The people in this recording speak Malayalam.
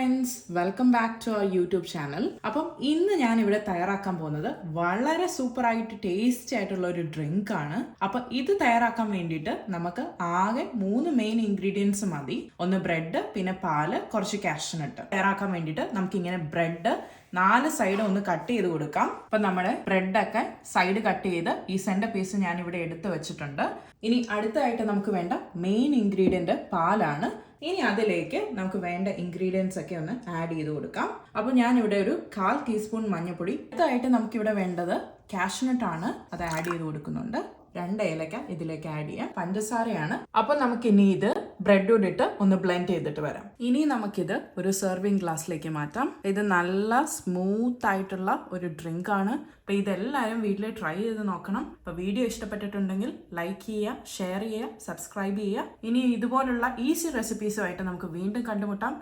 Friends, welcome back to our YouTube channel. അപ്പം ഇന്ന് ഞാൻ ഇവിടെ തയ്യാറാക്കാൻ പോകുന്നത് വളരെ സൂപ്പർ ആയിട്ട് ടേസ്റ്റി ആയിട്ടുള്ള ഒരു ഡ്രിങ്ക് ആണ്. അപ്പൊ ഇത് തയ്യാറാക്കാൻ വേണ്ടിയിട്ട് നമുക്ക് ആകെ 3 മെയിൻ ഇൻഗ്രീഡിയൻസ് മതി. ഒന്ന് ബ്രെഡ്, പിന്നെ പാല്, കുറച്ച് കാഷ്നട്ട്. തയ്യാറാക്കാൻ വേണ്ടിയിട്ട് നമുക്ക് ഇങ്ങനെ ബ്രെഡ് 4 സൈഡ് ഒന്ന് കട്ട് ചെയ്ത് കൊടുക്കാം. അപ്പൊ നമ്മുടെ ബ്രെഡൊക്കെ സൈഡ് കട്ട് ചെയ്ത് ഈ സെന്റർ പീസ് ഞാൻ ഇവിടെ എടുത്ത് വെച്ചിട്ടുണ്ട്. ഇനി അടുത്തായിട്ട് നമുക്ക് വേണ്ട മെയിൻ ഇൻഗ്രീഡിയന്റ് പാലാണ്. ഇനി അതിലേക്ക് നമുക്ക് വേണ്ട ഇൻഗ്രീഡിയൻസ് ഒക്കെ ഒന്ന് ആഡ് ചെയ്ത് കൊടുക്കാം. അപ്പോൾ ഞാൻ ഇവിടെ ഒരു 1/4 ടീസ്പൂൺ മഞ്ഞൾപ്പൊടി. അടുത്തായിട്ട് നമുക്കിവിടെ വേണ്ടത് കാഷ്നട്ട് ആണ്. അത് ആഡ് ചെയ്ത് കൊടുക്കുന്നുണ്ട്. 2 ഏലക്ക ഇതിലേക്ക് ആഡ് ചെയ്യാം. പഞ്ചസാരയാണ്. അപ്പൊ നമുക്ക് ഇനി ഇത് ബ്രെഡോട് ഇട്ട് ഒന്ന് ബ്ലെൻഡ് ചെയ്തിട്ട് വരാം. ഇനി നമുക്കിത് ഒരു സെർവിങ് ഗ്ലാസ്സിലേക്ക് മാറ്റാം. ഇത് നല്ല സ്മൂത്ത് ആയിട്ടുള്ള ഒരു ഡ്രിങ്ക് ആണ്. അപ്പൊ ഇതെല്ലാവരും വീട്ടിൽ ട്രൈ ചെയ്ത് നോക്കണം. അപ്പൊ വീഡിയോ ഇഷ്ടപ്പെട്ടിട്ടുണ്ടെങ്കിൽ ലൈക്ക് ചെയ്യുക, ഷെയർ ചെയ്യുക, സബ്സ്ക്രൈബ് ചെയ്യുക. ഇനി ഇതുപോലുള്ള ഈസി റെസിപ്പീസുമായിട്ട് നമുക്ക് വീണ്ടും കണ്ടുമുട്ടാം.